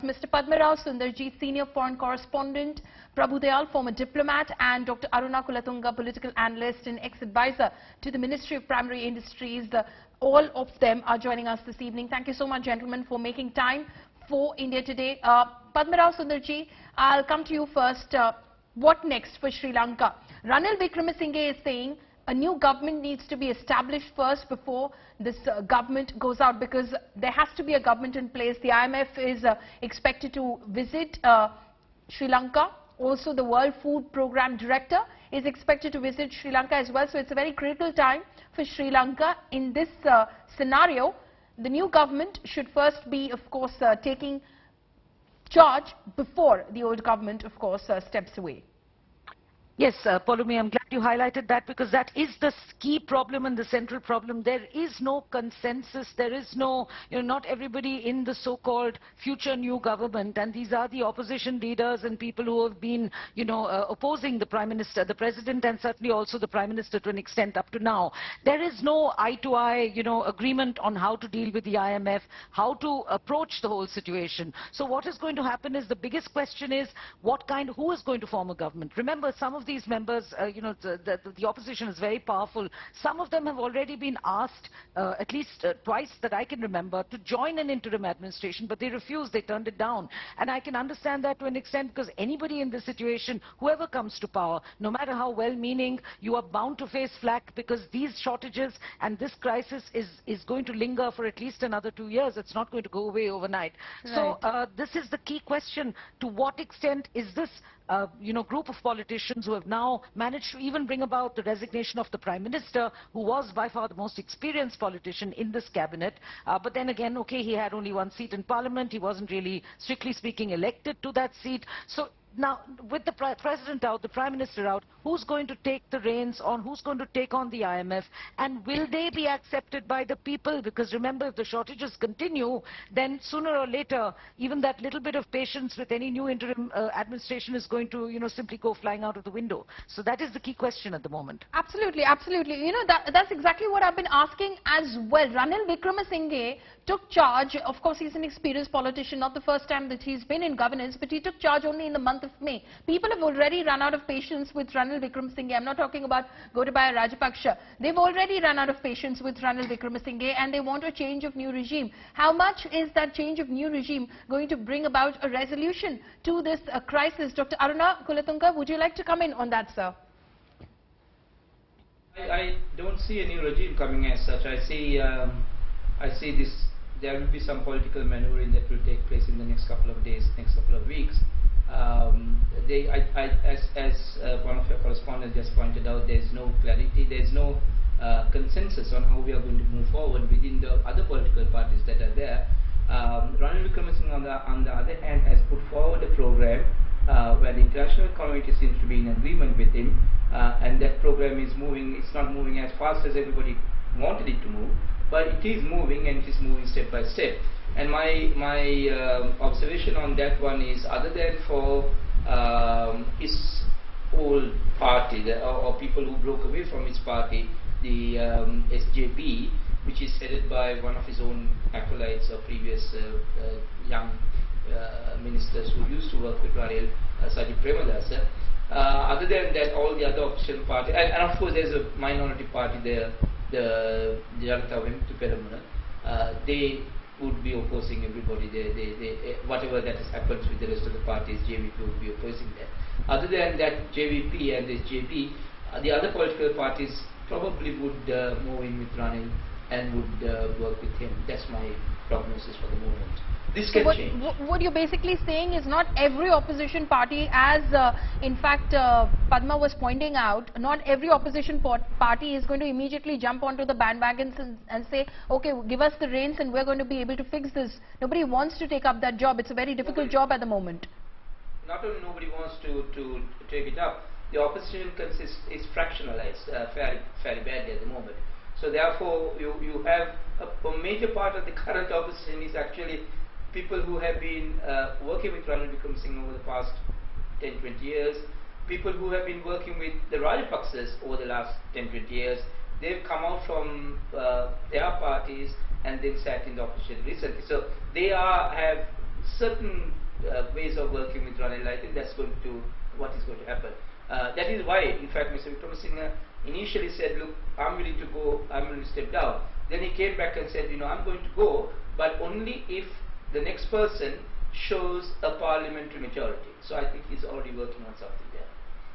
Mr. Padma Sundarji, Senior Foreign Correspondent, Prabhu Dayal, former diplomat, and Dr. Aruna Kulatunga, political analyst and ex-advisor to the Ministry of Primary Industries. All of them are joining us this evening. Thank you so much, gentlemen, for making time for India Today. Padma Sundarji, I'll come to you first. What next for Sri Lanka? Ranil Wickremesinghe is saying a new government needs to be established first before this government goes out, because there has to be a government in place. The IMF is expected to visit Sri Lanka. Also, the World Food Programme Director is expected to visit Sri Lanka as well. So it's a very critical time for Sri Lanka. In this scenario, the new government should first be, of course, taking charge before the old government, of course, steps away. Yes, Poulomi, I'm glad you highlighted that, because that is the key problem and the central problem. There is no consensus. There is no, not everybody in the so-called future new government, and these are the opposition leaders and people who have been, opposing the Prime Minister, the President, and certainly also the Prime Minister to an extent up to now. There is no eye-to-eye, agreement on how to deal with the IMF, how to approach the whole situation. So what is going to happen is, the biggest question is, who is going to form a government? Remember, some of these members, the opposition is very powerful. Some of them have already been asked, at least twice that I can remember, to join an interim administration, but they refused, they turned it down. And I can understand that to an extent, because anybody in this situation, whoever comes to power, no matter how well-meaning, you are bound to face flack, because these shortages and this crisis is going to linger for at least another 2 years. It's not going to go away overnight. Right. So this is the key question. To what extent is this group of politicians who have now managed to even bring about the resignation of the Prime Minister, who was by far the most experienced politician in this cabinet. But then again, okay, he had only 1 seat in Parliament. He wasn't really, strictly speaking, elected to that seat. So now, with the President out, the Prime Minister out, who's going to take the reins on, who's going to take on the IMF, and will they be accepted by the people? Because remember, if the shortages continue, then sooner or later, even that little bit of patience with any new interim administration is going to, simply go flying out of the window. So that is the key question at the moment. Absolutely, absolutely. That's exactly what I've been asking as well. Ranil Wickremesinghe took charge. Of course, he's an experienced politician, not the first time that he's been in governance, but he took charge only in the month of May. People have already run out of patience with Ranil Wickremesinghe. I'm not talking about Gotabaya Rajapaksa. They've already run out of patience with Ranil Wickremesinghe, and they want a change of new regime. How much is that change of new regime going to bring about a resolution to this crisis? Dr. Aruna Kulatunga, would you like to come in on that, sir? I don't see a new regime coming as such. I see this. There will be some political maneuvering that will take place in the next couple of days, next couple of weeks. As one of your correspondents just pointed out, there is no clarity, there is no consensus on how we are going to move forward within the other political parties that are there. Ranil Wickremesinghe, on the other hand, has put forward a program where the international community seems to be in agreement with him, and that program is moving. It's not moving as fast as everybody wanted it to move, but it is moving, and it is moving step by step. And my observation on that one is, other than for his old party, or people who broke away from his party, the SJP, which is headed by one of his own acolytes or previous young ministers who used to work with Ranil, Sajid Premadasa. Other than that, all the other opposition parties, and of course there's a minority party there, the Janata Peramuna, they would be opposing everybody. They whatever that happens with the rest of the parties, JVP would be opposing that. Other than that, JVP and the JP, the other political parties probably would move in with Ranil and would work with him. That's my prognosis for the moment. This can change. What you're basically saying is, not every opposition party, as in fact Padma was pointing out, not every opposition party is going to immediately jump onto the bandwagons and say, okay, give us the reins and we're going to be able to fix this. Nobody wants to take up that job. It's a very difficult job at the moment. Not only nobody wants to take it up, the opposition is fractionalized fairly badly at the moment. So therefore, you have a major part of the current opposition is actually people who have been working with Ranil Wickremesinghe over the past 10-20 years, people who have been working with the Rajapaksas over the last 10-20 years. They've come out from their parties and they've sat in the opposition recently. So they have certain ways of working with Ranil, I think that's going to what is going to happen. That is why, in fact, Mr. Vikramasinghe initially said, look, I'm willing to go, I'm willing to step down. Then he came back and said, you know, I'm going to go, but only if the next person shows a parliamentary majority. So I think he's already working on something there.